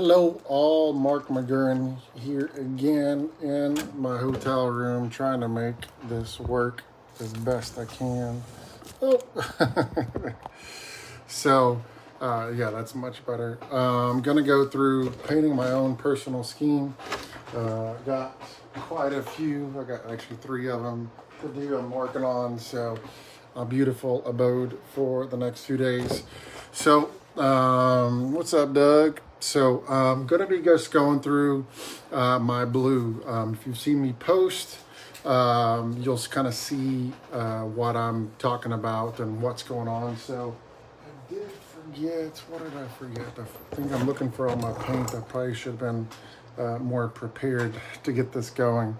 Hello all, Mark McGurran here again in my hotel room trying to make this work as best I can. Oh, so yeah, that's much better. I'm gonna go through painting my own personal scheme. Got quite a few. I got actually 3 of them to do. I'm working on a beautiful abode for the next few days. So what's up, Doug? So I'm going to be just going through my blue. If you've seen me post, you'll kind of see what I'm talking about and what's going on. So I did forget, what did I forget? I think I'm looking for all my paint. I probably should have been more prepared to get this going.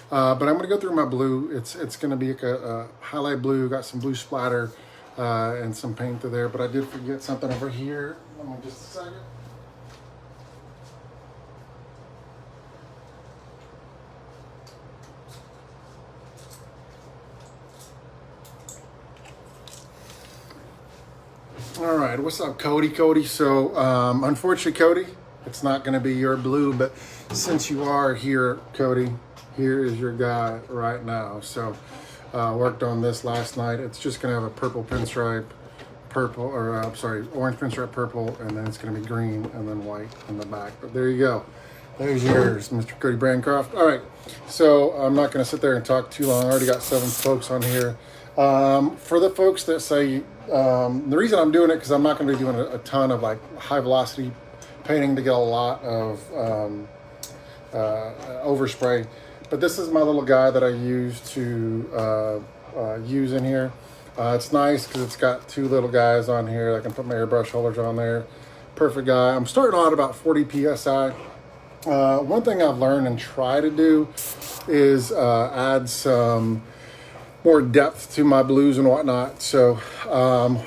But I'm going to go through my blue. It's going to be like a highlight blue, got some blue splatter and some paint through there. But I did forget something over here. Let me just a second. All right, what's up, Cody? So, unfortunately, Cody, it's not going to be your blue, but since you are here, Cody, here is your guy right now. So, worked on this last night. It's just going to have a purple pinstripe, orange pinstripe purple, and then it's going to be green and then white in the back. But there you go. There's yours, Mr. Cody Brancroft. All right, so I'm not going to sit there and talk too long. I already got 7 folks on here. For the folks that say, the reason I'm doing it, because I'm not going to be doing a ton of like high velocity painting to get a lot of overspray, but this is my little guy that I use to use in here. It's nice because it's got 2 little guys on here. I can put my airbrush holders on there. Perfect guy. I'm starting on about 40 psi. One thing I've learned and try to do is add some more depth to my blues and whatnot. So I'm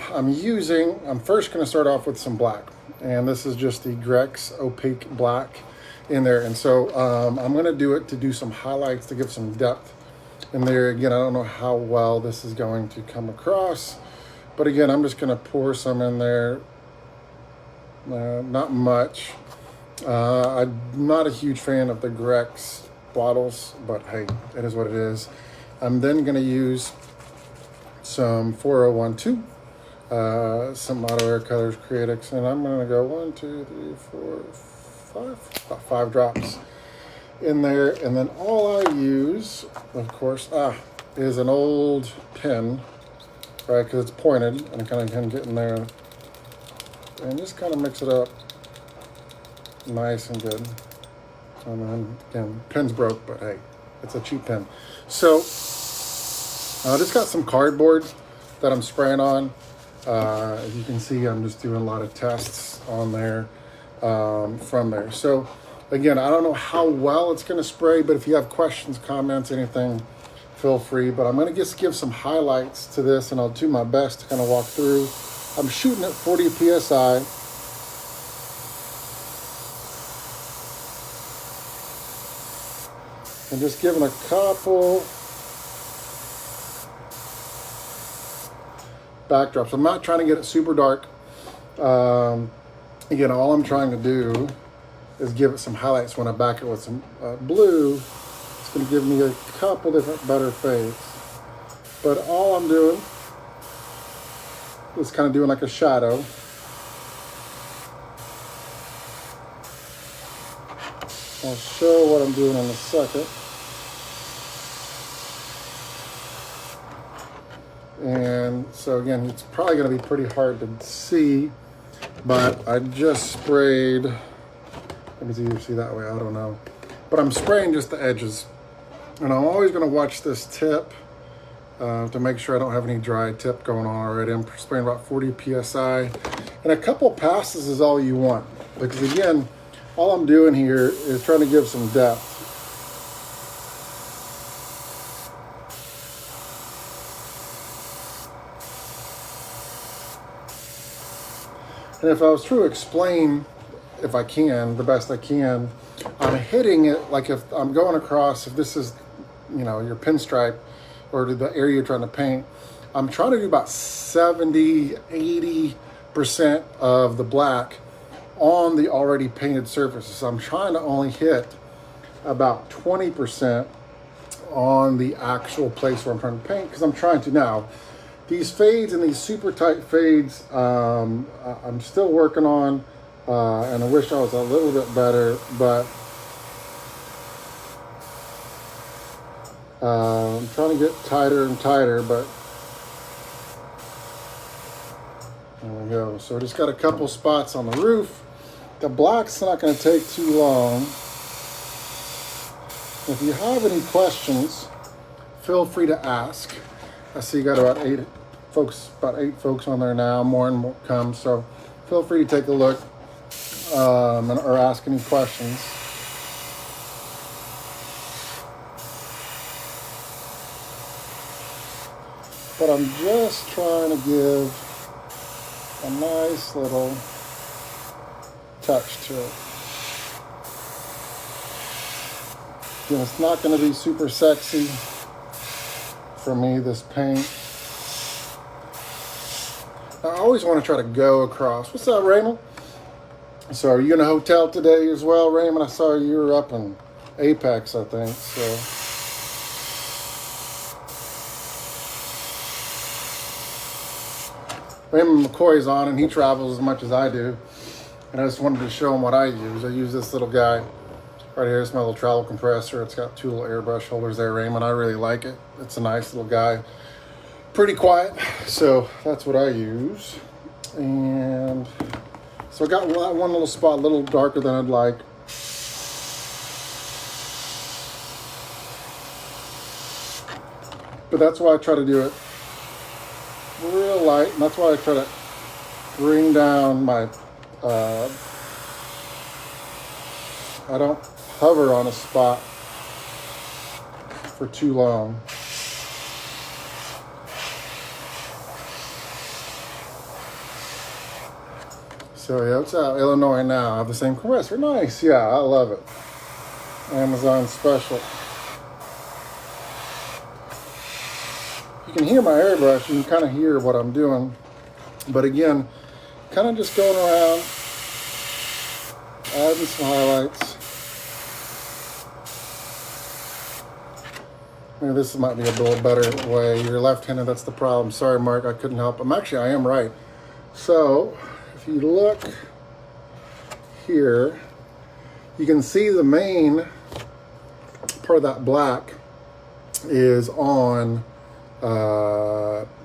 first going to start off with some black, and this is just the Grex opaque black in there. And so I'm going to do it to do some highlights to give some depth in there. Again, I don't know how well this is going to come across, but again, I'm just going to pour some in there. Not much. I'm not a huge fan of the Grex bottles, but hey, it is what it is. I'm then going to use some 4012, some Auto Air Colors Creatics, and I'm going to go 1, 2, 3, 4, 5, about 5 drops in there. And then all I use, of course, is an old pen, right? Because it's pointed, and I kind of can get in there and just kind of mix it up nice and good. And then again, pen's broke, but hey, it's a cheap pen. So I just got some cardboard that I'm spraying on. As you can see, I'm just doing a lot of tests on there from there. So again, I don't know how well it's going to spray, but if you have questions, comments, anything, feel free. But I'm going to just give some highlights to this, and I'll do my best to kind of walk through. I'm shooting at 40 psi. And just giving a couple backdrops. I'm not trying to get it super dark. Again, all I'm trying to do is give it some highlights. When I back it with some blue, it's going to give me a couple different better fades. But all I'm doing is kind of doing like a shadow. I'll show what I'm doing in a second. And so again, it's probably going to be pretty hard to see, but I just sprayed, maybe it's easier to see that way, I don't know. But I'm spraying just the edges. And I'm always going to watch this tip to make sure I don't have any dry tip going on already. I'm spraying about 40 psi. And a couple passes is all you want. Because again, all I'm doing here is trying to give some depth. And if I was to explain, if I can, the best I can, I'm hitting it like if I'm going across, if this is, your pinstripe or the area you're trying to paint, I'm trying to do about 70, 80% of the black on the already painted surfaces. So I'm trying to only hit about 20% on the actual place where I'm trying to paint, because I'm trying to now. These fades and these super tight fades, I'm still working on, and I wish I was a little bit better, but I'm trying to get tighter and tighter, but there we go. So I just got a couple spots on the roof. The black's not going to take too long. If you have any questions, feel free to ask. I see you got about eight folks on there now. More and more come, so feel free to take a look or ask any questions. But I'm just trying to give a nice little touch to it. You know, it's not going to be super sexy for me, this paint. I always want to try to go across. What's up, Raymond? So are you in a hotel today as well, Raymond? I saw you were up in Apex, I think. So Raymond McCoy's on, and he travels as much as I do. And I just wanted to show him what I use. I use this little guy right here. It's my little travel compressor. It's got two little airbrush holders there, Raymond. I really like it. It's a nice little guy. Pretty quiet. So that's what I use. And so I got one little spot a little darker than I'd like. But that's why I try to do it real light. And that's why I try to bring down my, I don't hover on a spot for too long. So yeah, it's out Illinois now. I have the same compressor. Nice, yeah, I love it. Amazon special. You can hear my airbrush. You can kind of hear what I'm doing. But again, kind of just going around, adding some highlights. Maybe this might be a little better way. You're left-handed, that's the problem. Sorry, Mark, I couldn't help. I am right. So if you look here, you can see the main part of that black is on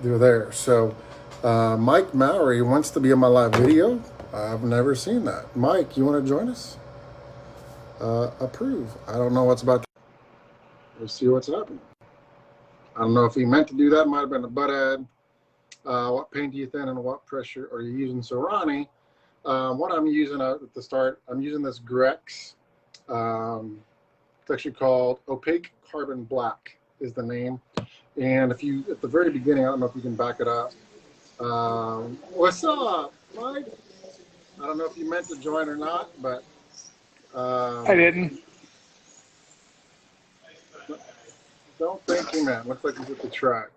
there. So Mike Mowry wants to be in my live video. I've never seen that. Mike, you want to join us? Approve. I don't know what's about to. Let's see what's happening. I don't know if he meant to do that. Might have been a butt ad. What paint do you thin and what pressure are you using? So Ronnie, what I'm using at the start, I'm using this Grex. It's actually called Opaque Carbon Black is the name. And if you, at the very beginning, I don't know if you can back it up. What's up, Mike? I don't know if you meant to join or not, but I didn't. Don't think he meant. Looks like he's at the track.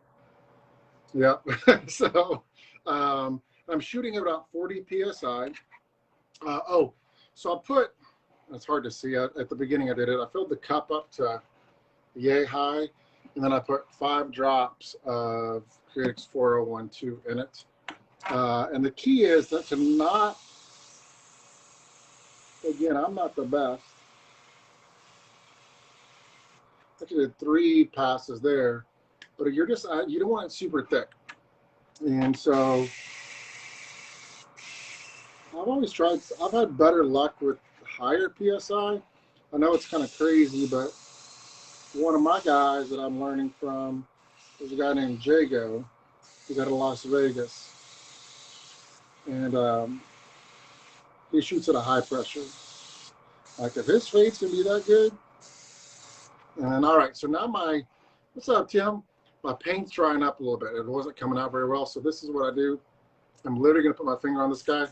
Yep. So I'm shooting at about 40 psi. So I put. It's hard to see. At the beginning, I did it. I filled the cup up to yay high, and then I put 5 drops of Creatix 4012 in it. And the key is that to not. Again, I'm not the best. I actually did 3 passes there, but you're just you don't want it super thick. And so I've always tried. I've had better luck with higher PSI. I know it's kind of crazy, but one of my guys that I'm learning from is a guy named Jago. He's out of Las Vegas, and he shoots at a high pressure. Like if his fades can be that good. And all right, so now what's up, Tim? My paint's drying up a little bit. It wasn't coming out very well, so this is what I do. I'm literally gonna put my finger on this guy,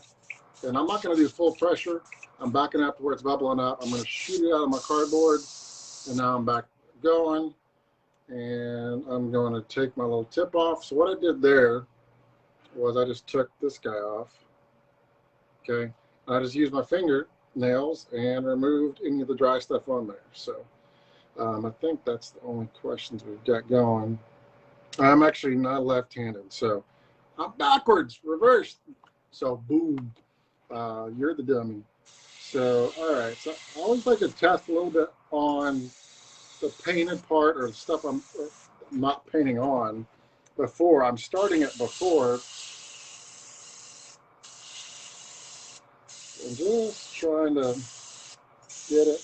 and I'm not gonna do full pressure. I'm backing up to where it's bubbling up. I'm gonna shoot it out of my cardboard, and now I'm back going, and I'm going to take my little tip off. So what I did there was I just took this guy off, okay? And I just used my fingernails and removed any of the dry stuff on there. So I think that's the only questions we've got going. I'm actually not left-handed, so I'm backwards, reversed. So boom, you're the dummy. So all right, so I always like to test a little bit on the painted part or the stuff I'm not painting on before. I'm starting it before and just trying to get it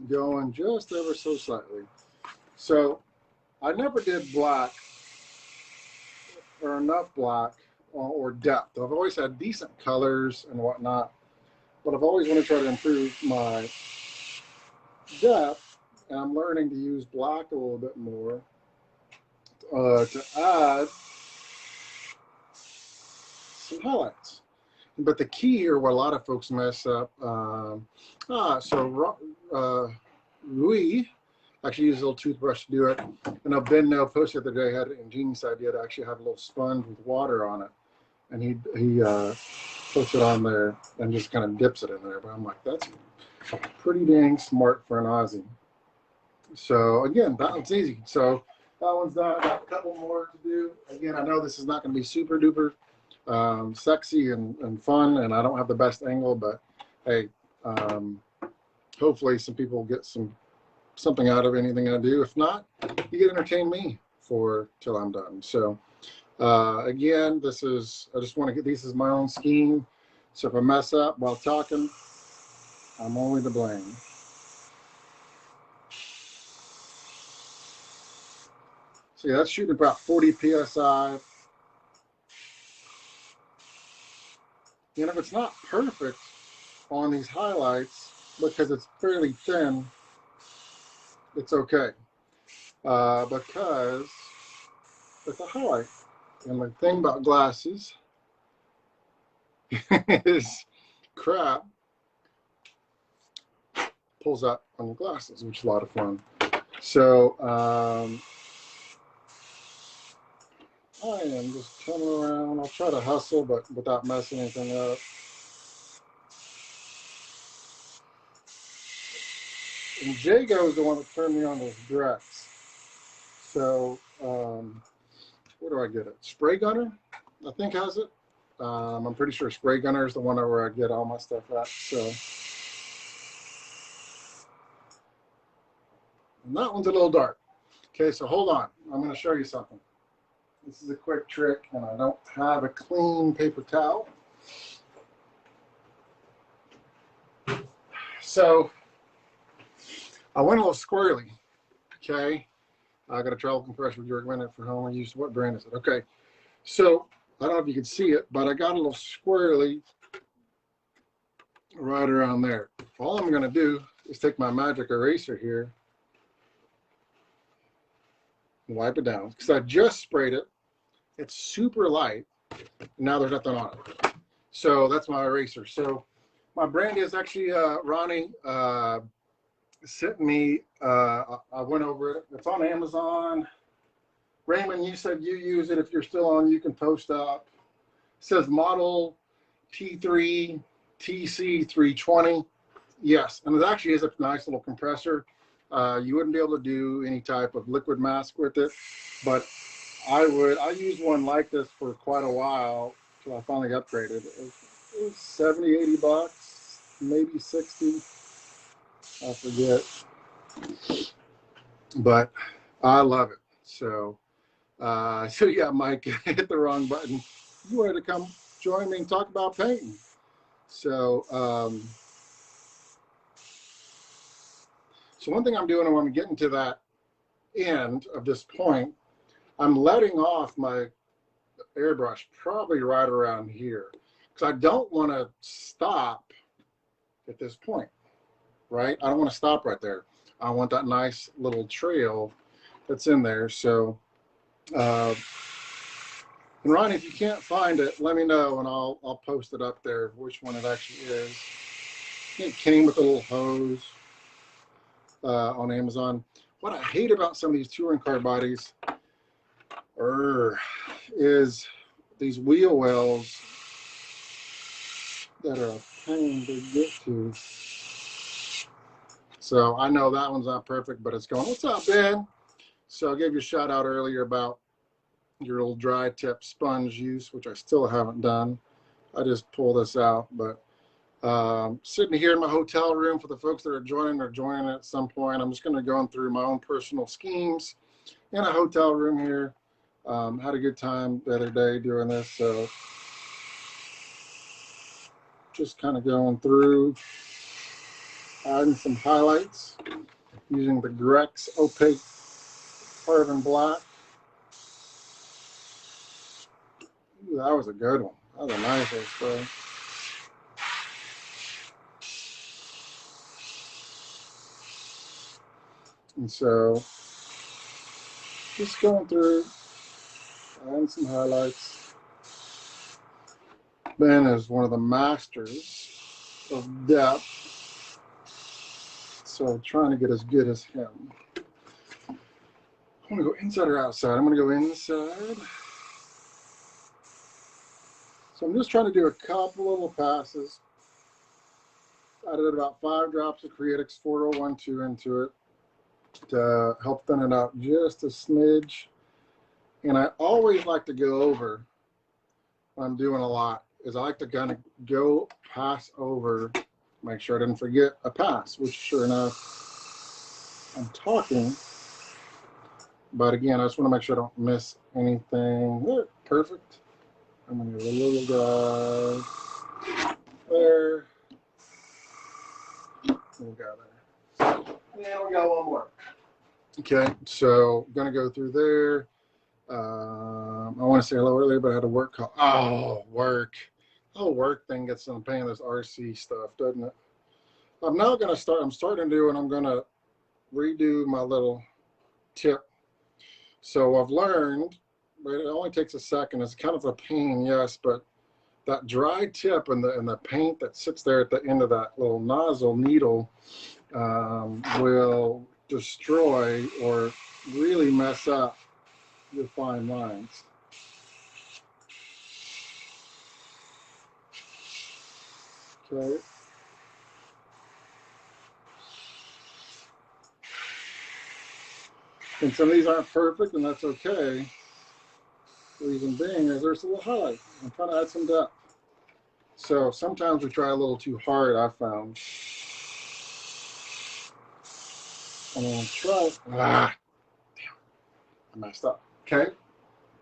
going just ever so slightly. So I never did black or enough black or depth. I've always had decent colors and whatnot, but I've always wanted to try to improve my depth, and I'm learning to use black a little bit more to add some highlights. But the key here, what a lot of folks mess up, Louis actually used a little toothbrush to do it. And Ben Nail posted the other day, had an ingenious idea to actually have a little sponge with water on it. And he puts it on there and just kind of dips it in there. But I'm like, that's pretty dang smart for an Aussie. So again, that one's easy. So that one's done. I got a couple more to do. Again, I know this is not going to be super duper sexy and fun, and I don't have the best angle, but hey, hopefully some people get something out of anything I do. If not, you can entertain me till I'm done. So again, I just want to get these as my own scheme. So if I mess up while talking, I'm only to blame. So yeah, that's shooting about 40 PSI. And if it's not perfect on these highlights, because it's fairly thin, it's okay. Because it's a highlight. And the thing about glasses is crap pulls out on your glasses, which is a lot of fun. So I am just coming around. I'll try to hustle, but without messing anything up. And Jago is the one that turned me on those directs. So where do I get it? Spray Gunner, I think, has it. I'm pretty sure Spray Gunner is the one where I get all my stuff at. So, and that one's a little dark. Okay, so hold on. I'm going to show you something. This is a quick trick, and I don't have a clean paper towel. So I went a little squirrely. Okay, I got a travel compressor with your minute for home. I used, what brand is it? Okay, so I don't know if you can see it, but I got a little squirrely right around there. All I'm going to do is take my magic eraser here and wipe it down, because I just sprayed it. It's super light. Now there's nothing on it. So that's my eraser. So my brand is actually Ronnie sent me. I went over it. It's on Amazon. Raymond, you said you use it. If you're still on, you can post up. It says model T3 TC320. Yes, and it actually is a nice little compressor. You wouldn't be able to do any type of liquid mask with it, but I used one like this for quite a while till I finally upgraded. It was 70, 80 bucks, maybe 60. I forget. But I love it. So yeah, Mike, hit the wrong button. You wanted to come join me and talk about painting. So, so one thing I'm doing when I'm getting to that end of this point, I'm letting off my airbrush probably right around here, because I don't want to stop at this point, right? I don't want to stop right there. I want that nice little trail that's in there. So, and Ronnie, if you can't find it, let me know and I'll post it up there, which one it actually is. It came with a little hose on Amazon. What I hate about some of these touring car bodies is these wheel wells that are a pain to get to. So I know that one's not perfect, but it's going, what's up, Ben? So I gave you a shout out earlier about your little dry tip sponge use, which I still haven't done. I just pull this out, but sitting here in my hotel room for the folks that are joining at some point. I'm just going to go through my own personal schemes in a hotel room here. Had a good time the other day doing this, so just kind of going through, adding some highlights using the Grex Opaque Carbon Black. Ooh, that was a good one. That was a nice little spray. And so, just going through, adding some highlights. Ben is one of the masters of depth, so trying to get as good as him. I'm gonna go inside or outside? I'm gonna go inside. So I'm just trying to do a couple little passes. I did about 5 drops of Creatix 4012 into it to help thin it out just a smidge. And I always like to go over when I'm doing a lot, is I like to kind of go pass over, make sure I didn't forget a pass, which sure enough, I'm talking. But again, I just want to make sure I don't miss anything. There, perfect. I'm going to do a little guy there. Little guy there. And we got one more. Okay, so I'm going to go through there. I want to say hello earlier, but I had a work call. Oh, work. The whole work thing gets in the pain of this RC stuff, doesn't it? I'm now going to start, I'm starting to do, and I'm going to redo my little tip. So I've learned, but it only takes a second. It's kind of a pain, yes, but that dry tip and the paint that sits there at the end of that little nozzle needle will destroy or really mess up your fine lines. Okay. And some of these aren't perfect, and that's okay. The reason being is there's a little highlight. I'm trying to add some depth. So sometimes we try a little too hard, I found. I'm going to try. Damn. I messed up. Okay.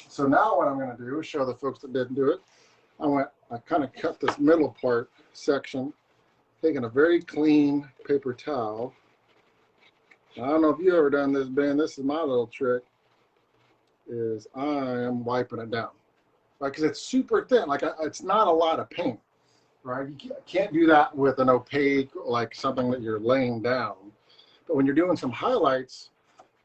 So now what I'm going to do is show the folks that didn't do it. I kind of cut this middle part section, taking a very clean paper towel. I don't know if you've ever done this, Ben. This is my little trick, is I am wiping it down. Right, because it's super thin. Like, it's not a lot of paint, right? You can't do that with an opaque, like something that you're laying down. But when you're doing some highlights,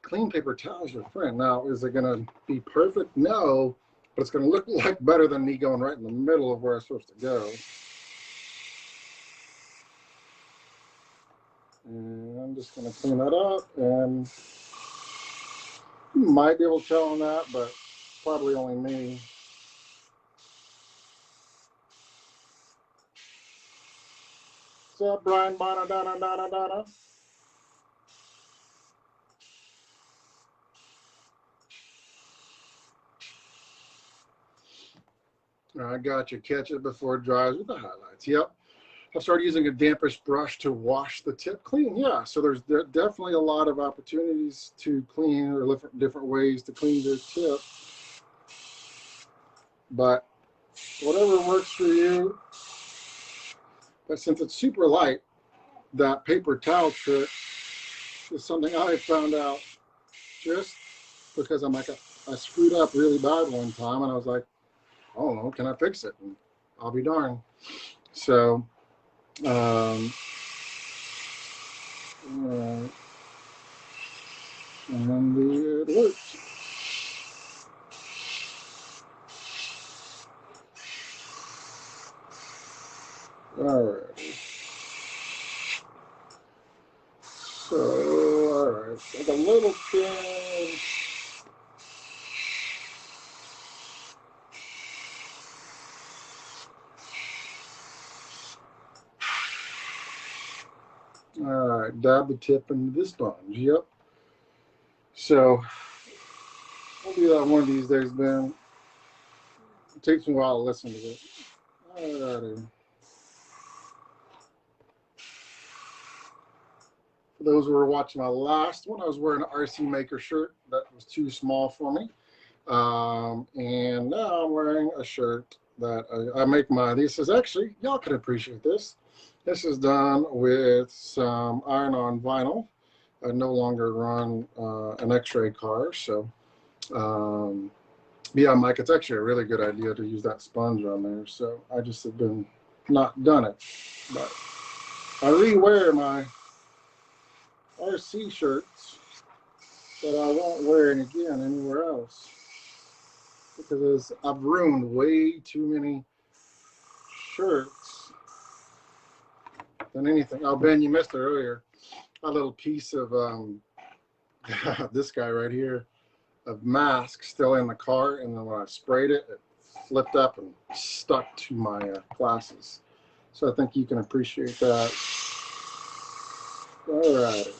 clean paper towel is your friend. Now, is it going to be perfect? No, but it's going to look like better than me going right in the middle of where I'm supposed to go. And I'm just going to clean that up, and you might be able to tell on that, but probably only me. What's up, Brian Bonadonna? I got you. Catch it before it dries with the highlights. Yep. I started using a dampish brush to wash the tip clean. Yeah, so there's definitely a lot of opportunities to clean, or different ways to clean your tip. But whatever works for you. But since it's super light, that paper towel trick is something I found out just because I'm like, I screwed up really bad one time, and I was like, oh no, can I fix it? And I'll be darned. So, and then it works. All right. So, all right, like a little thin. All right, dab the tip into the sponge. Yep. So we'll do that one of these days, Ben. It takes me a while to listen to it. All righty. For those who were watching my last one, I was wearing an RC Maker shirt that was too small for me. And now I'm wearing a shirt that I make this is actually, y'all can appreciate this. This is done with some iron-on vinyl. I no longer run an X-ray car, so yeah, Mike, it's actually a really good idea to use that sponge on there. So I just have been not done it, but I rewear my RC shirts that I won't wear again anywhere else because I've ruined way too many shirts than anything. Oh, Ben, you missed it earlier. A little piece of this guy right here of mask still in the car, and then when I sprayed it, it flipped up and stuck to my glasses. So I think you can appreciate that. All right.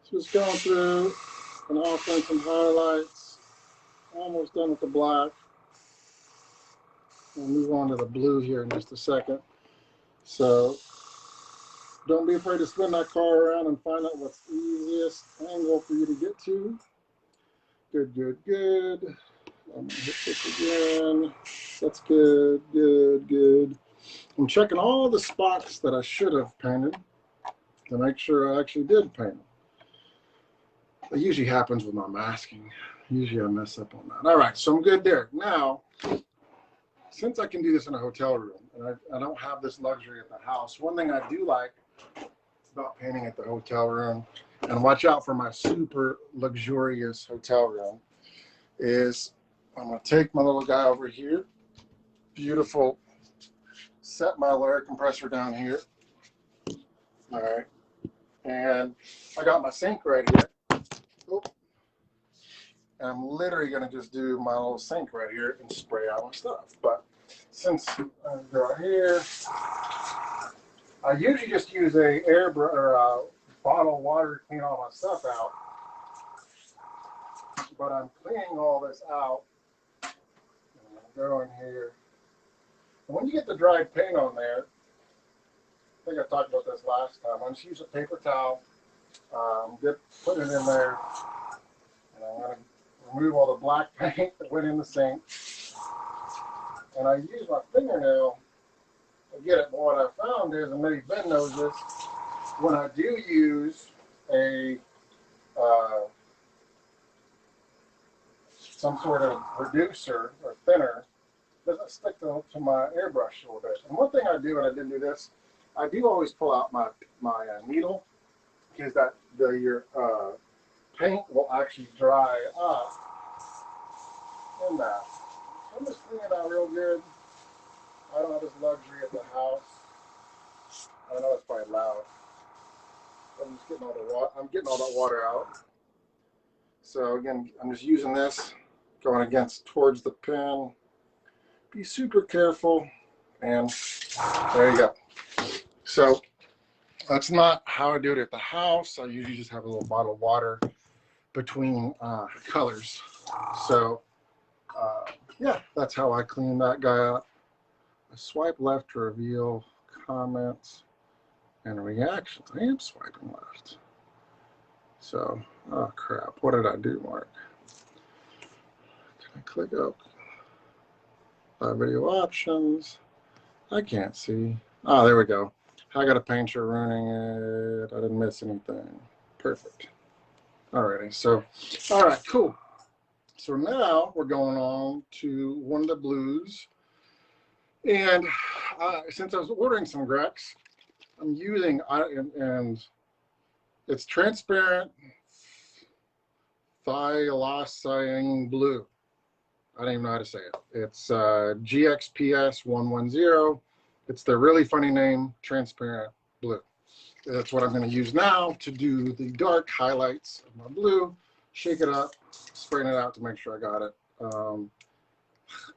So just going through and offering some highlights. Almost done with the black. We'll move on to the blue here in just a second. So don't be afraid to spin that car around and find out what's the easiest angle for you to get to. Good, good, good. I'm gonna hit this again. That's good, good, good. I'm checking all the spots that I should have painted to make sure I actually did paint them. It usually happens with my masking. Usually I mess up on that. All right, so I'm good there. Now, since I can do this in a hotel room, and I don't have this luxury at the house, one thing I do like about painting at the hotel room, and watch out for my super luxurious hotel room, is I'm going to take my little guy over here, beautiful, set my air compressor down here. All right, and I got my sink right here. Oh. And I'm literally going to just do my little sink right here and spray out my stuff. But since I go here, I usually just use a airbrush or a bottle of water to clean all my stuff out. But I'm cleaning all this out. And I'm going here. And when you get the dried paint on there, I think I talked about this last time. I'm just use a paper towel, put it in there, and I'm going to remove all the black paint that went in the sink. And I use my fingernail to get it. But what I found is, and maybe Ben knows this, when I do use a some sort of reducer or thinner, it doesn't stick to my airbrush a little bit. And one thing I do, and I didn't do this, I do always pull out my needle, because that your paint will actually dry up in that. So I'm just cleaning it out real good. I don't have this luxury at the house. I know it's probably loud. I'm just getting all the water. I'm getting all that water out. So again, I'm just using this, going towards the pin. Be super careful, and there you go. So that's not how I do it at the house. I usually just have a little bottle of water between colors. So yeah, that's how I clean that guy up. I swipe left to reveal comments and reactions. I am swiping left. So, oh crap, what did I do, Mark? Can I click up? Live video options. I can't see. Oh, there we go. I got a painter running it. I didn't miss anything. Perfect. Alrighty, so, all right, cool. So now we're going on to one of the blues. And since I was ordering some Grex, I'm using, and it's transparent thylacine blue. I don't even know how to say it. It's GXPS 110. It's the really funny name, transparent blue. That's what I'm going to use now to do the dark highlights of my blue. Shake it up, spraying it out to make sure I got it.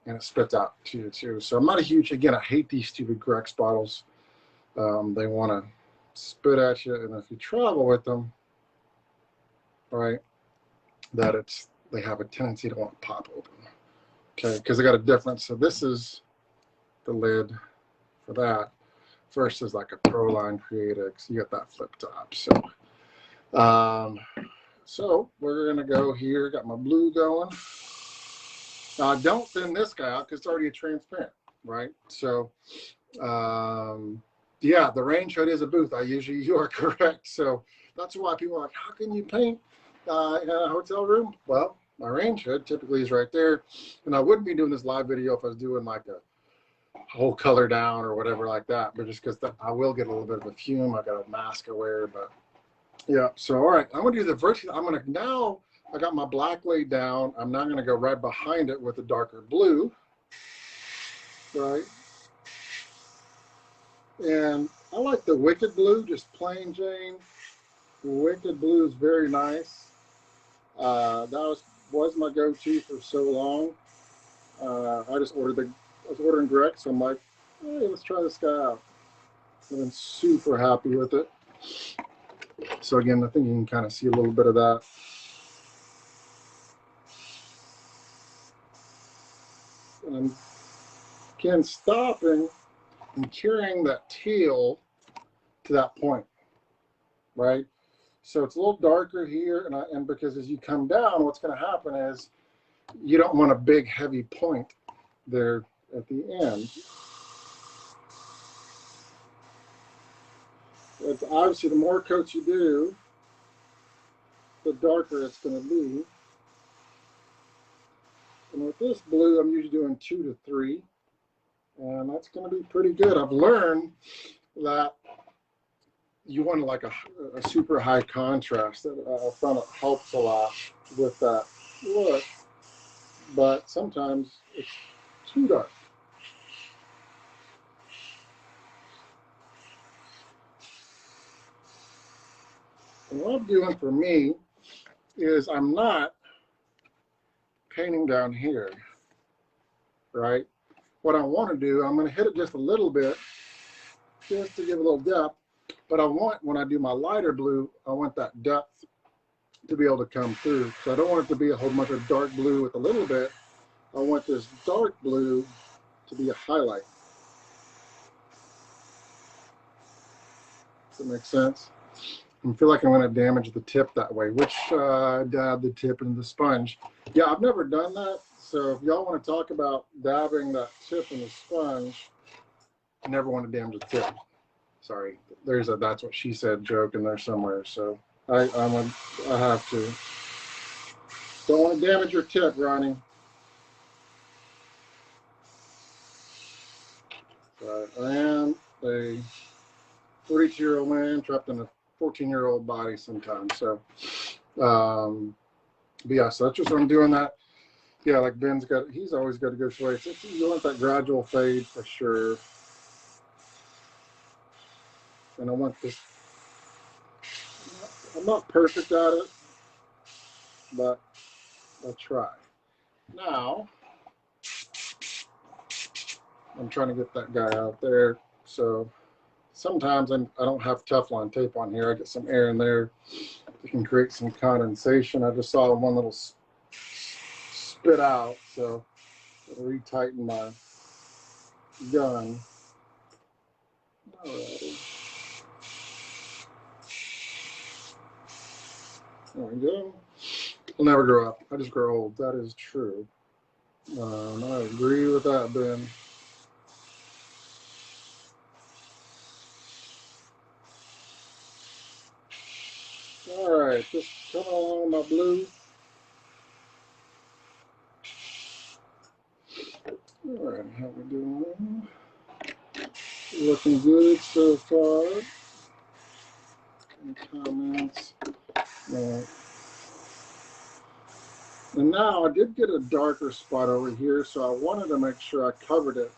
and it spits out to you too. So I'm not a huge, again, I hate these stupid Grex bottles. They want to spit at you, and if you travel with them, right, they have a tendency to want to pop open. Okay, because they got a difference. So this is the lid for that versus like a Proline Creatix. You got that flip top. So we're gonna go here. Got my blue going. Now don't thin this guy out because it's already a transparent, right? So yeah, the range hood is a booth. You are correct. So that's why people are like, how can you paint in a hotel room? Well, my range hood typically is right there. And I wouldn't be doing this live video if I was doing like a whole color down or whatever like that, but just because I will get a little bit of a fume. I got a mask I wear, but yeah. So all right, I'm gonna do the vertical. Now I got my black laid down. I'm now gonna go right behind it with a darker blue, right? And I like the Wicked Blue, just plain Jane. Wicked Blue is very nice. That was my go-to for so long. I was ordering direct, so I'm like, hey, let's try this guy out. I've been super happy with it. So again, I think you can kind of see a little bit of that. And I'm, again, stopping and carrying that tail to that point, right? So it's a little darker here, and because as you come down, what's going to happen is you don't want a big, heavy point there at the end. It's obviously, the more coats you do, the darker it's going to be. And with this blue, I'm usually doing 2 to 3, and that's going to be pretty good. I've learned that you want like a super high contrast. I found it helps a lot with that look, but sometimes it's too dark. And what I'm doing for me is I'm not painting down here, right? What I want to do, I'm going to hit it just a little bit, just to give a little depth. But I want, when I do my lighter blue, I want that depth to be able to come through. So I don't want it to be a whole bunch of dark blue with a little bit. I want this dark blue to be a highlight. Does that make sense? I feel like I'm going to damage the tip that way, which dab the tip into the sponge. Yeah, I've never done that. So if y'all want to talk about dabbing that tip in the sponge, I never want to damage the tip. Sorry, there's a "that's what she said" joke in there somewhere. So I have to. Don't want to damage your tip, Ronnie. But I am a 42-year-old man trapped in a 14-year-old body sometimes. So, but yeah, so that's just what I'm doing that. Yeah, like Ben's he's always got to go straight. So you want that gradual fade for sure. And I want this, I'm not perfect at it, but I'll try. Now, I'm trying to get that guy out there. So sometimes I don't have Teflon tape on here. I get some air in there. It can create some condensation. I just saw one little spit out, so I'll retighten my gun. Alrighty. There we go. I'll never grow up. I just grow old. That is true. I agree with that, Ben. All right, just coming along my blue. All right, how we doing? Looking good so far. Any comments? No. And now I did get a darker spot over here, so I wanted to make sure I covered it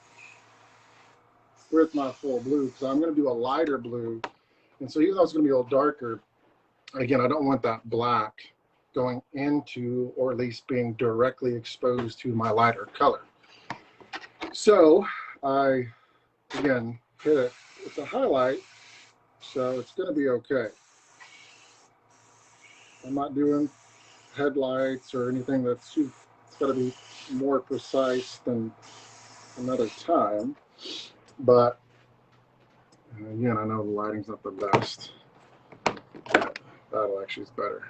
with my full blue, because I'm going to do a lighter blue. And so even though it's going to be a little darker, again, I don't want that black going into, or at least being directly exposed to, my lighter color. So I, again, hit it. It's a highlight, so it's going to be okay. I'm not doing headlights or anything that's too, it's got to be more precise than another time. But again, I know the lighting's not the best. Battle actually is better.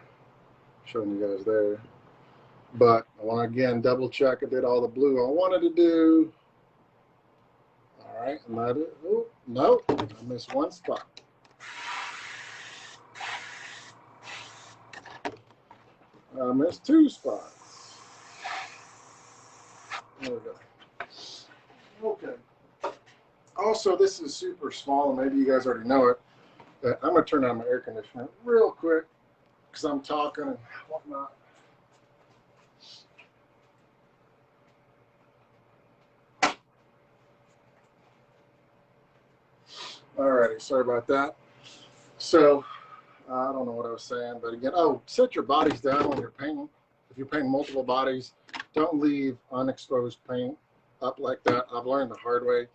Showing you guys there. But I want to again double check I did all the blue I wanted to do. All right, and let it. Oh, no, I missed one spot. I missed two spots. There we go. Okay. Also, this is super small, and maybe you guys already know it. I'm going to turn on my air conditioner real quick because I'm talking and whatnot. Alrighty, sorry about that. So, I don't know what I was saying, but again, oh, set your bodies down when you're painting. If you're painting multiple bodies, don't leave unexposed paint up like that. I've learned the hard way.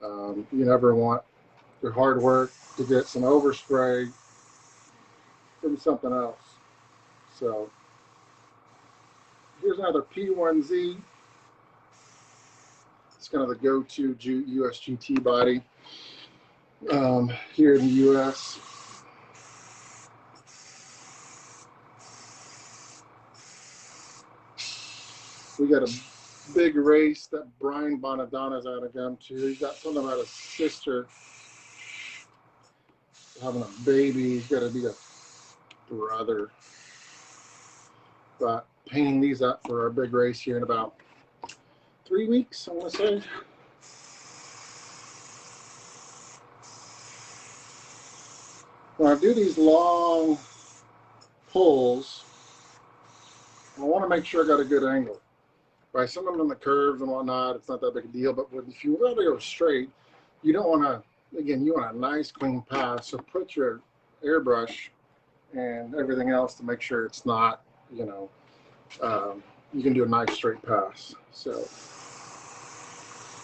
You never want your hard work to get some overspray from something else. So here's another P1Z. It's kind of the go-to USGT body here in the US. We got a big race that Brian Bonadonna's out of come to. He's got something about his sister having a baby. He's got to be a brother. But painting these up for our big race here in about 3 weeks, I want to say. When I do these long pulls, I want to make sure I got a good angle. Right, some of them in the curves and whatnot, it's not that big a deal, but if you want to go straight, you don't want to, again, you want a nice clean path, so put your airbrush and everything else to make sure it's not, you know, you can do a nice straight pass. So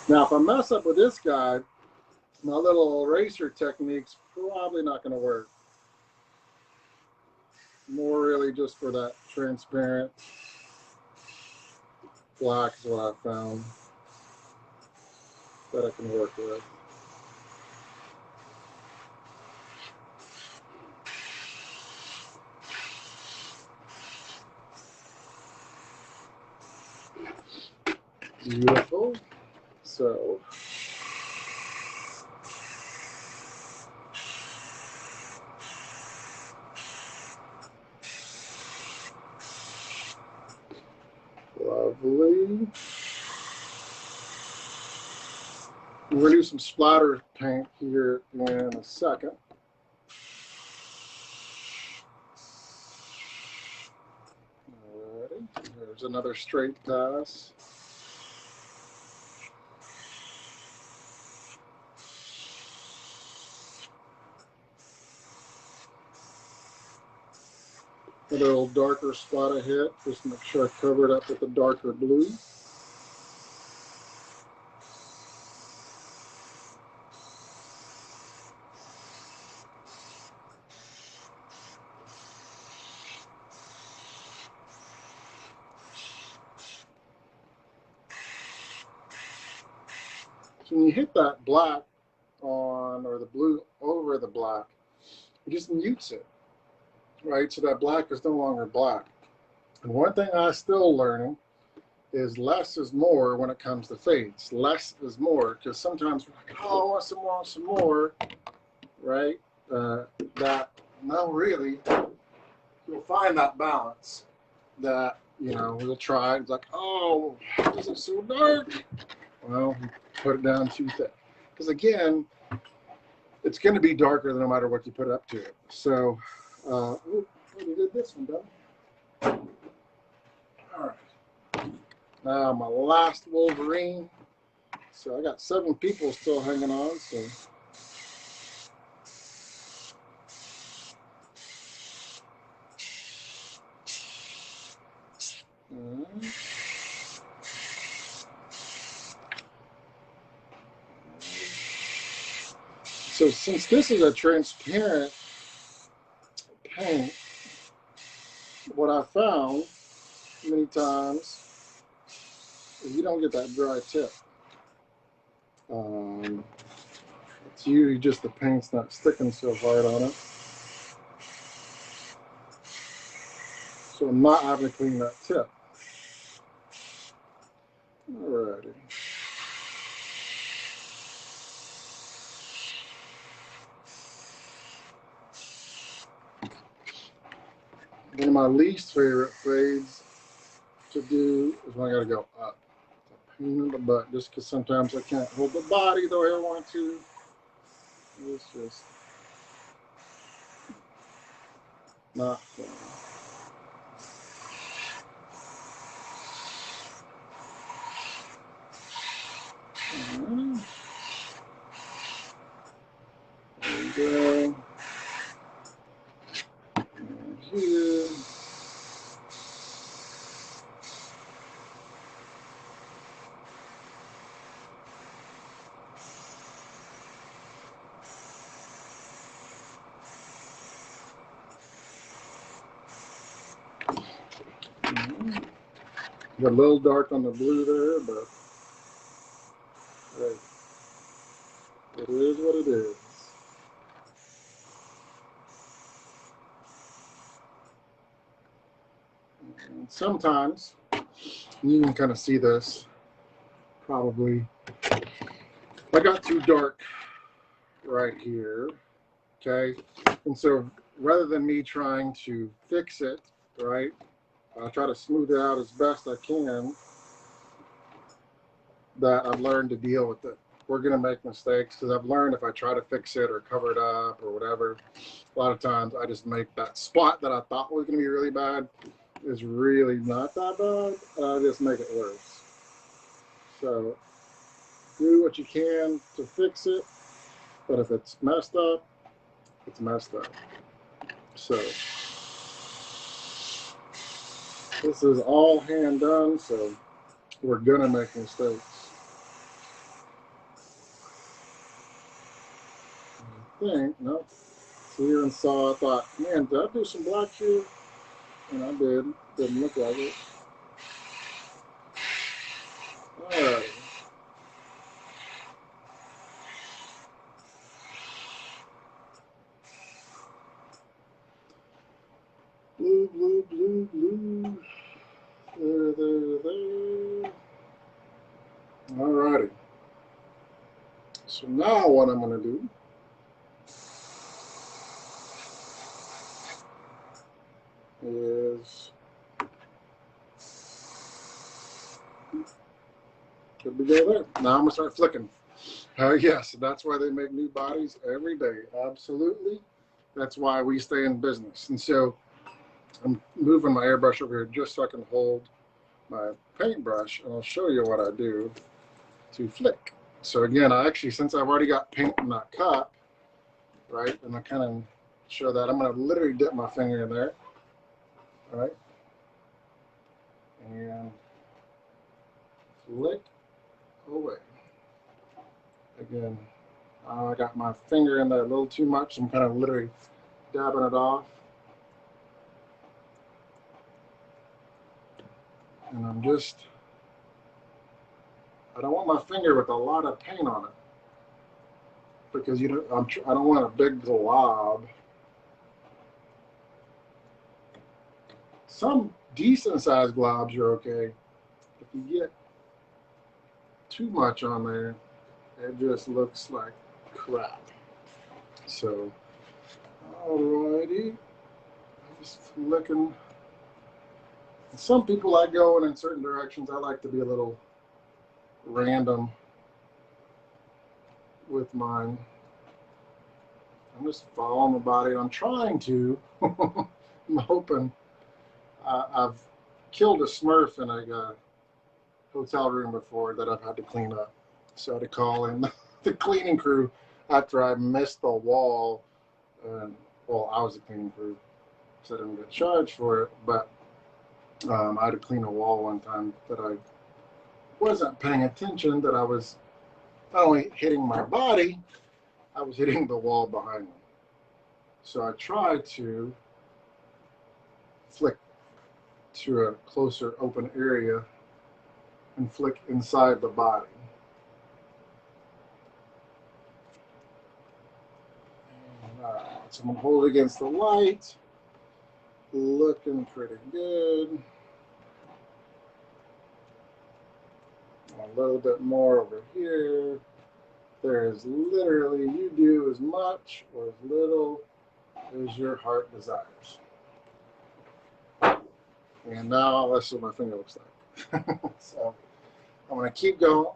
now if I mess up with this guy, my little eraser technique's probably not going to work. More really just for that transparent black is what I found that I can work with. Beautiful. So lovely. We're going to do some splatter paint here in a second. Alrighty, there's another straight pass. A little darker spot I hit, just make sure I cover it up with the darker blue. So when you hit that black on, or the blue over the black, it just mutes it, right? So that black is no longer black. And one thing I'm still learning is less is more when it comes to fades. Less is more, because sometimes we're like, oh, I want some more, right? That, no, really, you'll find that balance that, you know, we'll try. It's like, oh, this is so dark. Well, put it down too thick. Because again, it's going to be darker no matter what you put up to it. So, we did this one, done. All right. Now my last Wolverine. So I got 7 people still hanging on. So. So since this is a transparent paint, what I found many times is you don't get that dry tip. It's usually just the paint's not sticking so hard on it. So I'm not having to clean that tip. Alrighty. One of my least favorite fades to do is when I gotta go up. It's a pain in the butt just because sometimes I can't hold the body the way I want to. It's just not fun. There we go. And here. Got a little dark on the blue there, but hey, it is what it is. And sometimes you can kind of see this. Probably I got too dark right here, okay? And so rather than me trying to fix it, right, I try to smooth it out as best I can. That I've learned to deal with it. We're gonna make mistakes because I've learned if I try to fix it or cover it up or whatever, a lot of times I just make that spot that I thought was gonna be really bad is really not that bad, and I just make it worse. So do what you can to fix it, but if it's messed up, it's messed up. So this is all hand done, so we're gonna make mistakes. I think, nope. Here and saw, I thought, man, did I do some black here? And I did. Didn't look like it. Alright. Blue, blue, blue, blue. There. Alrighty. So now what I'm going to do is, could we go there? Now I'm going to start flicking. Yes, that's why they make new bodies every day. Absolutely. That's why we stay in business. And so I'm moving my airbrush over here just so I can hold my paintbrush, and I'll show you what I do to flick. So again, I actually, since I've already got paint in that cup, right, and I kind of show that, I'm going to literally dip my finger in there, all right, and flick away. Again, I got my finger in there a little too much, so I'm kind of literally dabbing it off. And I'm just, I don't want my finger with a lot of paint on it because you don't, I don't want a big glob. Some decent sized globs are okay. If you get too much on there, it just looks like crap. So, alrighty, I'm just looking. Some people like going in certain directions. I like to be a little random with mine. I'm just following the body. I'm trying to. I'm hoping. I've killed a Smurf in a hotel room before that I've had to clean up. So I had to call in the cleaning crew after I missed the wall. And, well, I was the cleaning crew, so I didn't get charged for it. But I had to clean a wall one time that I wasn't paying attention, that I was not only hitting my body, I was hitting the wall behind me. So I tried to flick to a closer open area and flick inside the body. So I'm going to hold it against the light. Looking pretty good. A little bit more over here. There's literally, you do as much or as little as your heart desires. And now that's what my finger looks like. So I'm going to keep going.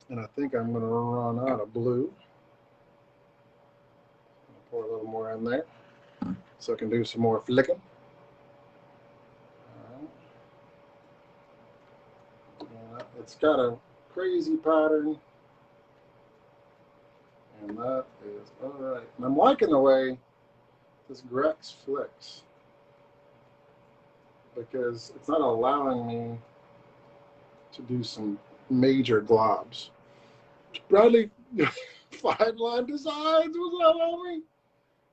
And I think I'm going to run out of blue. Pour a little more in there so I can do some more flicking. It's got a crazy pattern, and that is all right. And I'm liking the way this Grex flicks because it's not allowing me to do some major globs. Bradley, 5-line designs was that on me?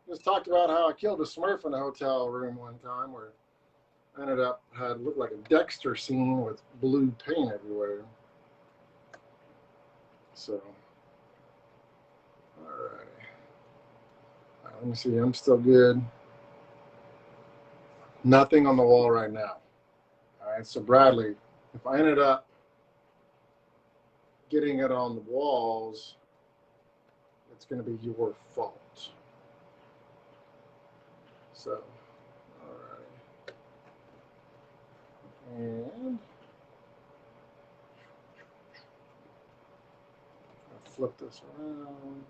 Just talked about how I killed a Smurf in a hotel room one time where I ended up looked like a Dexter scene with blue paint everywhere. So, alright. Let me see, I'm still good. Nothing on the wall right now. Alright, so Bradley, if I ended up getting it on the walls, it's going to be your fault. So, alright. And I'll flip this around.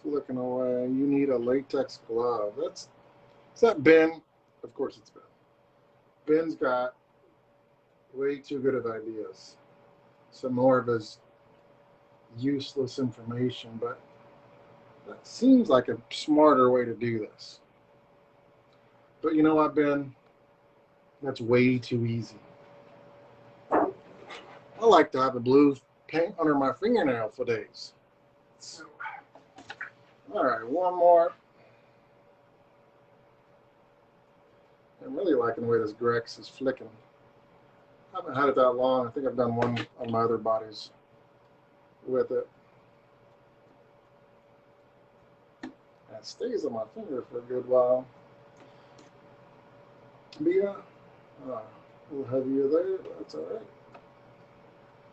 Flicking away. You need a latex glove. Is that Ben? Of course it's Ben. Ben's got way too good of ideas. Some more of his useless information, but that seems like a smarter way to do this. But you know what, Ben? That's way too easy. I like to have a blue paint under my fingernail for days. So, all right, one more. I'm really liking the way this Grex is flicking. I haven't had it that long. I think I've done one on my other bodies with it. And it stays on my finger for a good while. But yeah, a little heavier there, but that's all right.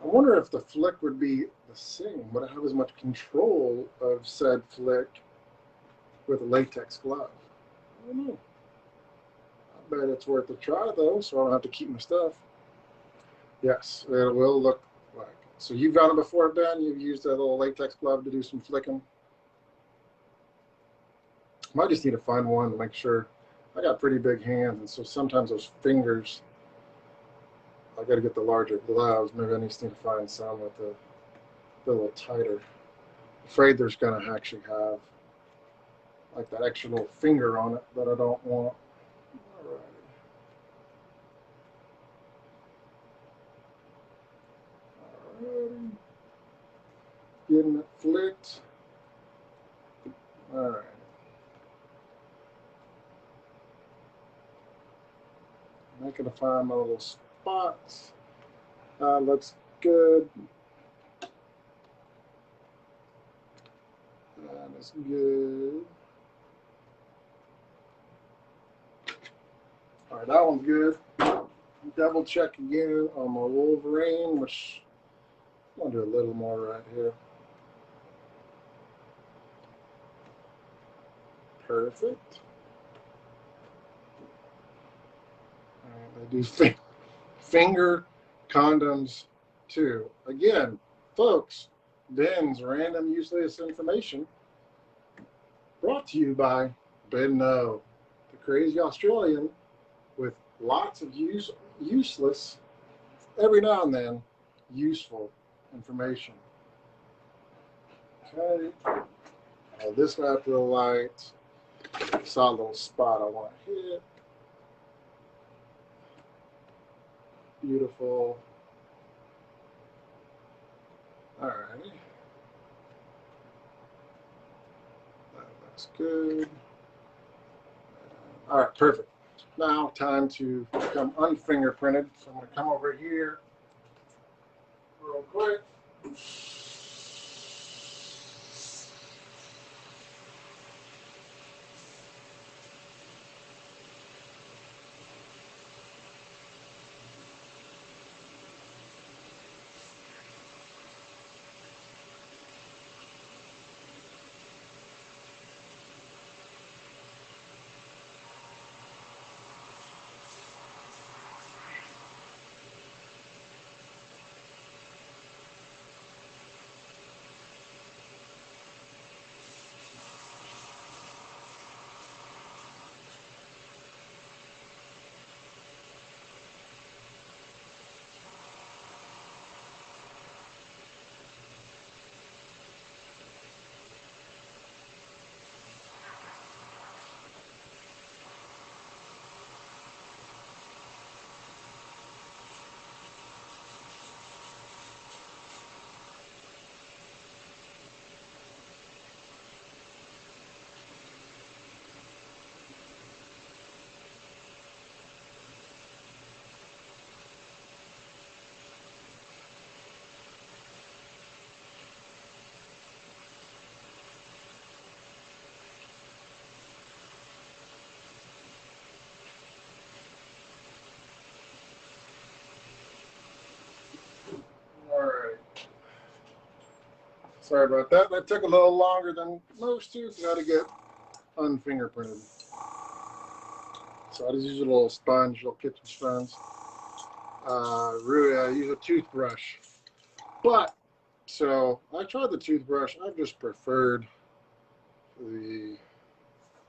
I wonder if the flick would be the same. Would I have as much control of said flick with a latex glove? I don't know. I bet it's worth a try though, so I don't have to keep my stuff. Yes, it will look like. So you've done it before, Ben? You've used that little latex glove to do some flicking? Might just need to find one to make sure. I got pretty big hands, and so sometimes those fingers, I got to get the larger gloves. Maybe I need to find some with a little tighter. Afraid there's going to actually have like that extra little finger on it that I don't want. All right. Alrighty. Getting it flicked. All right. Making to find my little spots. Looks good. That is good. All right, that one's good. Double check again on my Wolverine, which I'm gonna do a little more right here. Perfect. All right, I do finger condoms too. Again, folks, Ben's random useless information brought to you by Ben No, the crazy Australian with lots of useless, every now and then, useful information. Okay. Now this one after the light. Saw a little spot I want to hit. Beautiful. Alrighty. That looks good. Alright, perfect. Now time to become unfingerprinted. So I'm going to come over here real quick. Alright. Sorry about that. That took a little longer than most to. Got to get unfingerprinted. So I just use a little sponge, little kitchen sponge. Really, I use a toothbrush. But, so I tried the toothbrush. I just preferred the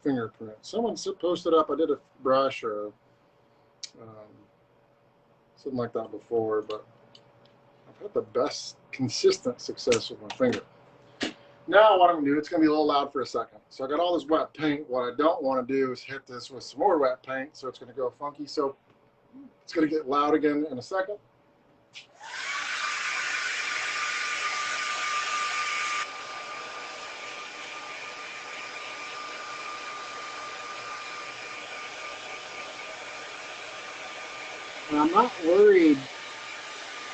fingerprint. Someone posted up, I did a brush or something like that before, but I've had the best consistent success with my finger. Now what I'm going to do, it's going to be a little loud for a second. So I got all this wet paint. What I don't want to do is hit this with some more wet paint, so it's going to go funky. So it's going to get loud again in a second. And I'm not worried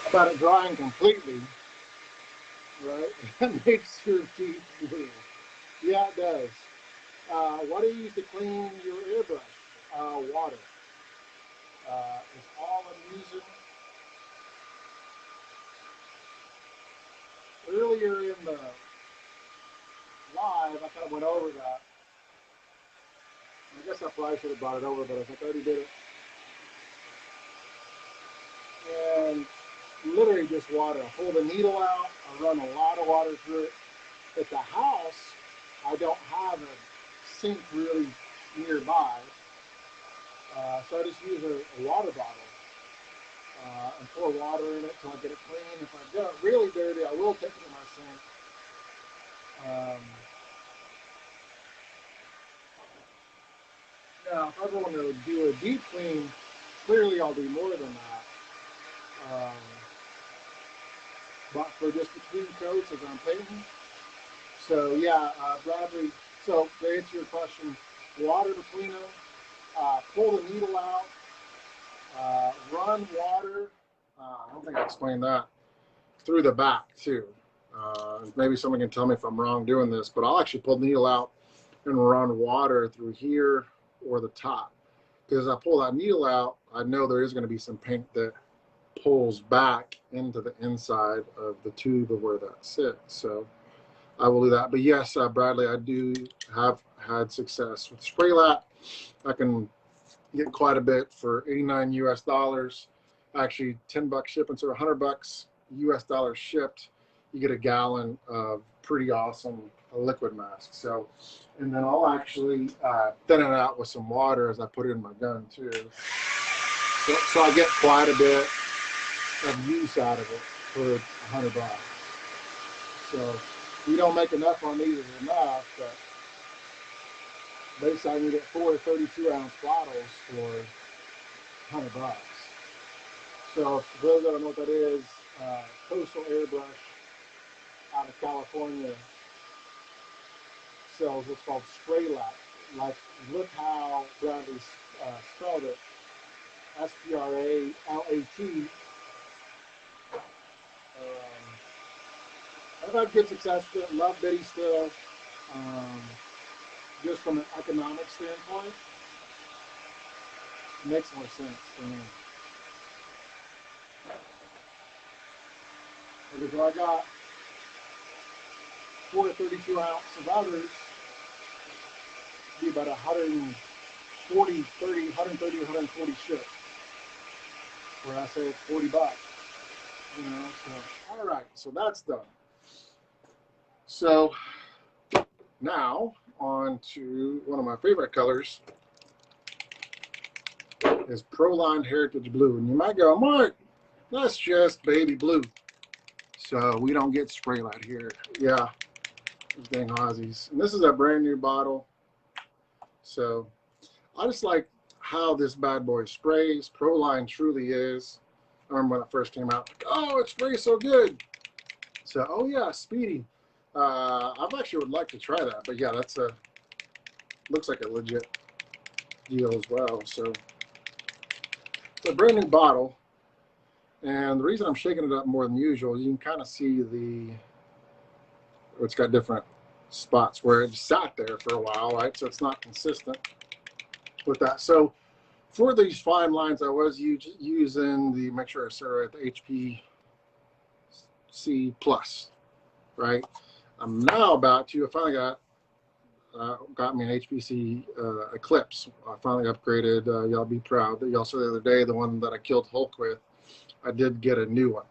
about it drying completely, right? It makes your teeth blue. Yeah, it does. What do you use to clean your airbrush? Water. Is all I'm using. Earlier in the live, I kind of went over that. I guess I probably should have brought it over, but I think I already did it. And literally just water. I pull the needle out. I run a lot of water through it. At the house, I don't have a sink really nearby, so I just use a water bottle and pour water in it till I get it clean. If I've got it really dirty, I will take it to my sink. Now, if I want to do a deep clean, clearly I'll do more than that. But for just the clean coats as I'm painting. So yeah, Bradley, so to answer your question, water between them, pull the needle out, run water, I don't think I explained that, through the back too. Maybe someone can tell me if I'm wrong doing this, but I'll actually pull the needle out and run water through here or the top. Because as I pull that needle out, I know there is going to be some paint that pulls back into the inside of the tube of where that sits. So I will do that. But yes, Bradley, I do have had success with spray lat. I can get quite a bit for 89 US dollars. Actually, 10 bucks shipping, so 100 bucks US dollars shipped. You get a gallon of pretty awesome liquid mask. So, and then I'll actually thin it out with some water as I put it in my gun too. So I get quite a bit of use out of it for 100 bucks. So we don't make enough on these is enough, but basically I can get 4 32-ounce bottles for 100 bucks. So for those that don't know what that is, Coastal Airbrush out of California sells what's called spray lat. Like, look how Bradley spelled it. Spralat. I've had good success with it. Love Biddy still. Um, just from an economic standpoint, it makes more sense for me. Because I got 4 to 32 ounce of others, be about 140, 30, 130, 140 ships. Where I say it's $40, you know. So, all right, so that's done. So now on to one of my favorite colors is Proline Heritage Blue. And you might go, Mark, that's just baby blue. So we don't get spray light here. Yeah, those dang Aussies. And this is a brand new bottle. So I just like how this bad boy sprays. Proline truly is. I remember when it first came out, like, oh, it sprays so good. So, oh yeah, speedy. I've actually would like to try that, but yeah, that's a looks like a legit deal as well. So it's a brand new bottle, and the reason I'm shaking it up more than usual, you can kind of see it's got different spots where it sat there for a while, right? So it's not consistent with that. So for these fine lines, I was using the, make sure I say it right, the HPC Plus, right? I'm now about to, I finally got me an HPC Eclipse. I finally upgraded. Y'all be proud. Y'all saw the other day, the one that I killed Hulk with, I did get a new one.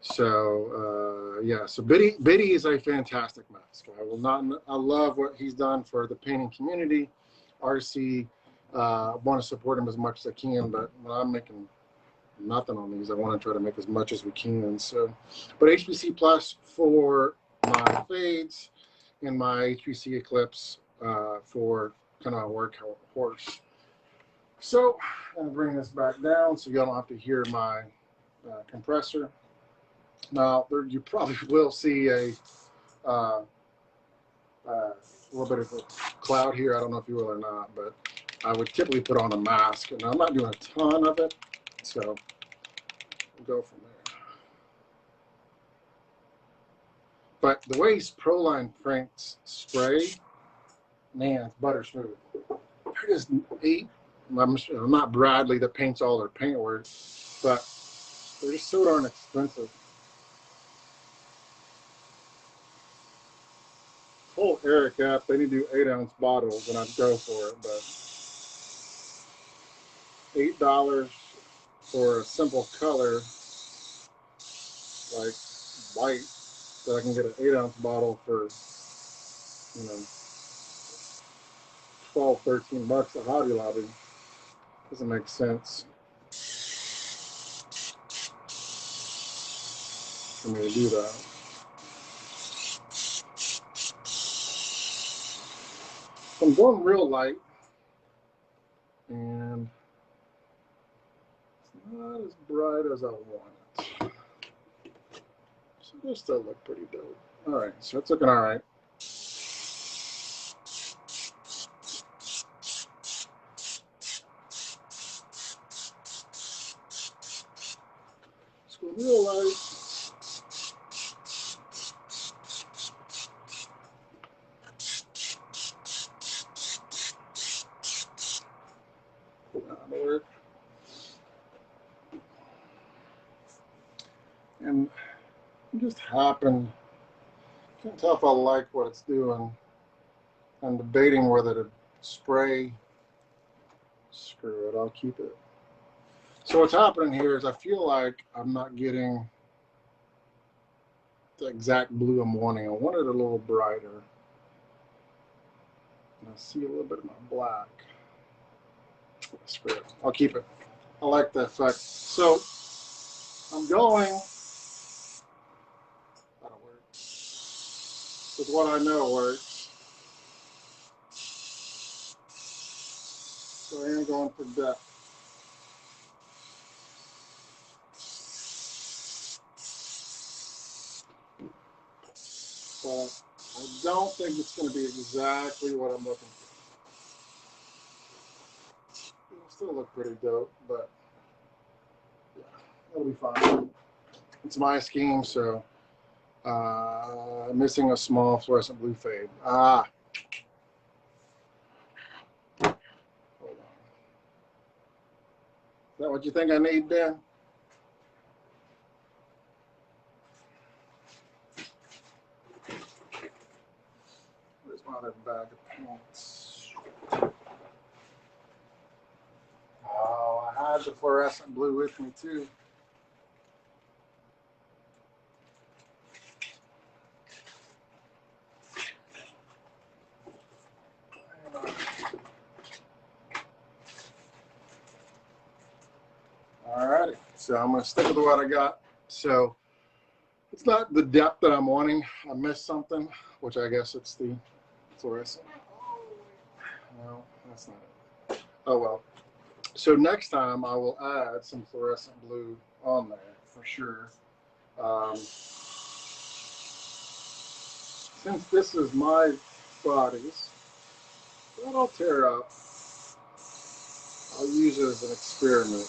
So yeah, so Biddy is a fantastic mask. I love what he's done for the painting community. RC, want to support him as much as I can, but when I'm making nothing on these, I want to try to make as much as we can. So, but HPC Plus for my fades and my HPC Eclipse for kind of a workhorse. So I'm gonna bring this back down so y'all don't have to hear my compressor. Now you probably will see a little bit of a cloud here. I don't know if you will or not, but I would typically put on a mask, and I'm not doing a ton of it, so we'll go from there. But the way Proline prints spray, man, it's butter smooth. I just ate. I'm not Bradley that paints all their paint work, but they're just so darn expensive. Told Eric up, they need to do 8-ounce bottles, and I'd go for it, but $8 for a simple color like white, that I can get an 8-ounce bottle for, you know, 12, 13 bucks at Hobby Lobby. Doesn't make sense for me to do that. So I'm going real light, and it's not as bright as I want it. So they still look pretty dope. All right, so it's looking all right. Let's go real light. That'll work. And it just happened. Can't tell if I like what it's doing. I'm debating whether to spray. Screw it, I'll keep it. So what's happening here is I feel like I'm not getting the exact blue I'm wanting. I want it a little brighter. And I see a little bit of my black. Screw it, I'll keep it. I like the effect. So I'm going, that'll work, with what I know works. So I am going for depth. but I don't think it's going to be exactly what I'm looking for. It'll still look pretty dope, but yeah, it'll be fine. It's my scheme, so missing a small fluorescent blue fade. Hold on. Is that what you think I need, Ben? Where's my other bag of paints? Oh, I had the fluorescent blue with me too. Alrighty, so I'm going to stick with what I got. So it's not the depth that I'm wanting. I missed something, which I guess it's the fluorescent. No, that's not it. Oh well. So next time I will add some fluorescent blue on there for sure. Since this is my bodies, that I'll tear up. I'll use it as an experiment.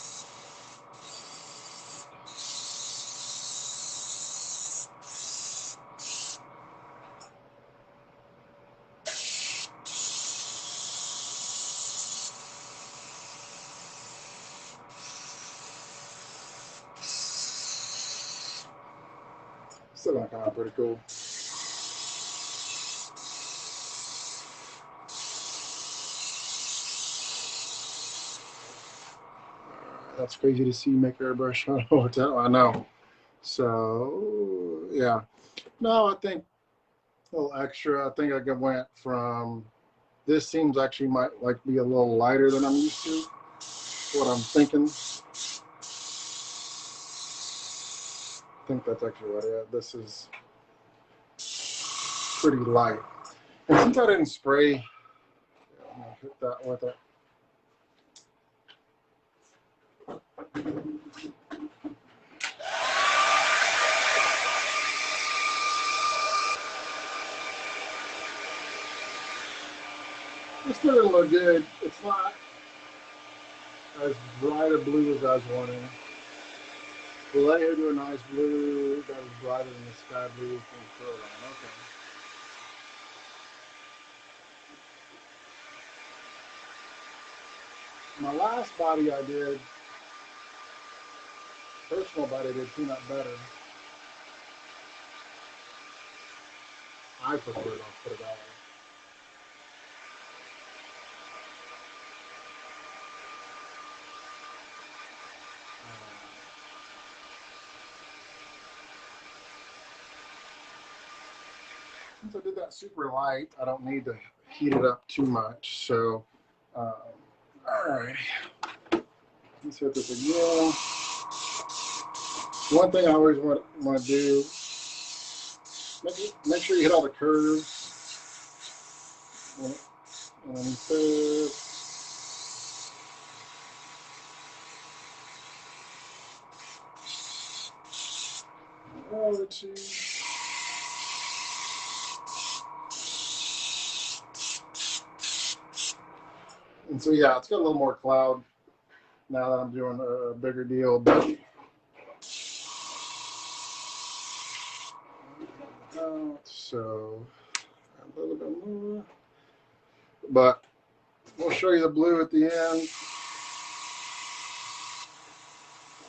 Still gonna come out pretty cool. That's crazy to see you make airbrush on a hotel. I know. So yeah, no, I think a little extra. I think I went from this seems actually might like be a little lighter than I'm used to. What I'm thinking. I think that's actually what it is. This is pretty light. And since I didn't spray, I'm gonna hit that with it. It's still gonna look good. It's not as bright a blue as I was wanting. We'll let her do a nice blue that is brighter than the sky blue from the curl line. Okay. My last body I did, personal body I did peanut butter. I prefer it, I'll put it that way. Since I did that super light, I don't need to heat it up too much. So, all right. Let's hit this again. One thing I always want to do, make sure you hit all the curves. Underneath this. Over to. And so yeah, it's got a little more cloud now that I'm doing a bigger deal, but so a little bit more. But we'll show you the blue at the end.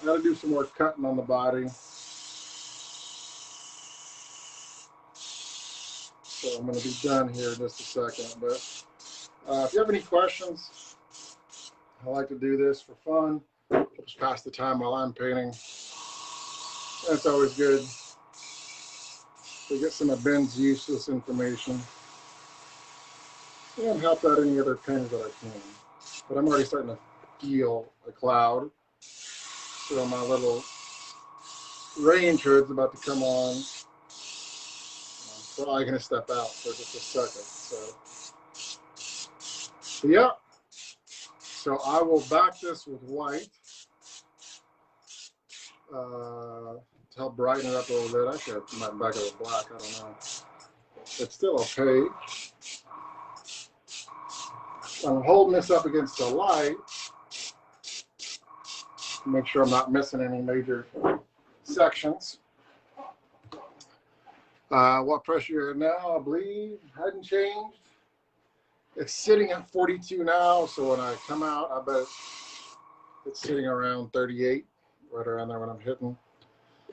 Got to do some more cutting on the body. So I'm going to be done here in just a second. But if you have any questions, I like to do this for fun. Just pass the time while I'm painting. That's always good to get some of Ben's useless information and help out any other painters that I can. But I'm already starting to feel a cloud. So my little range hood's about to come on. I'm probably going to step out for just a second. So yeah. So I will back this with white to help brighten it up a little bit. Actually, I might back it with black. I don't know. it's still okay. I'm holding this up against the light to make sure I'm not missing any major sections. What pressure you're at now, I believe, hadn't changed. It's sitting at 42 now, so when I come out, I bet it's sitting around 38, right around there when I'm hitting.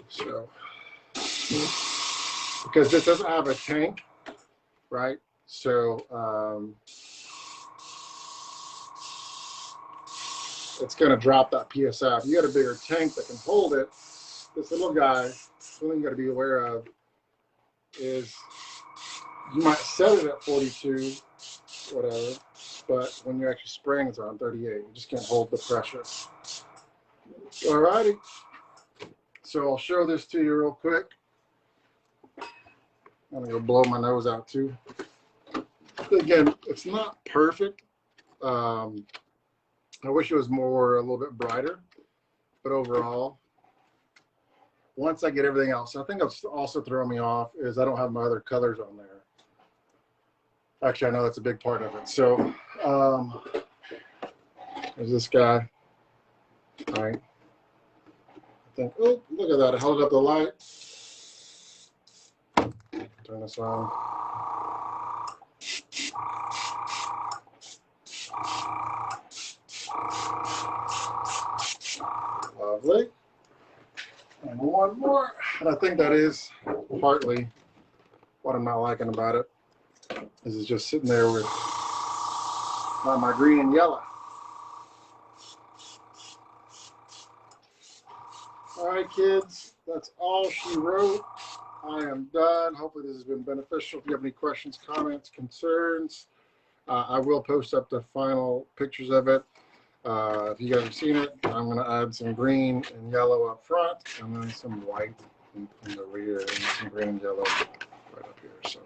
So, because this doesn't have a tank, right? So, it's going to drop that PSI. If you got a bigger tank that can hold it, this little guy, something you got to be aware of is you might set it at 42, whatever, but when you're actually spraying, it's around 38. You just can't hold the pressure. Alrighty. So I'll show this to you real quick. I'm going to go blow my nose out too. Again, it's not perfect. I wish it was a little bit brighter, but overall, once I get everything else, I think what's also throwing me off is I don't have my other colors on there. Actually, I know that's a big part of it. So, there's this guy. All right. I think, oh, look at that. I held up the light. Turn this on. Lovely. And one more. And I think that is partly what I'm not liking about it. Is it's just sitting there with my green and yellow. All right, kids, that's all she wrote. I am done. Hopefully this has been beneficial. If you have any questions, comments, concerns, I will post up the final pictures of it. If you guys have seen it, I'm going to add some green and yellow up front, and then some white in the rear, and some green and yellow right up here. So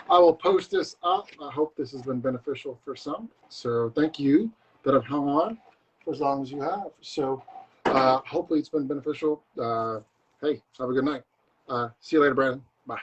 I will post this up. I hope this has been beneficial for some. So thank you that have hung on for as long as you have. So hopefully it's been beneficial. Hey, have a good night. See you later, Brandon. Bye.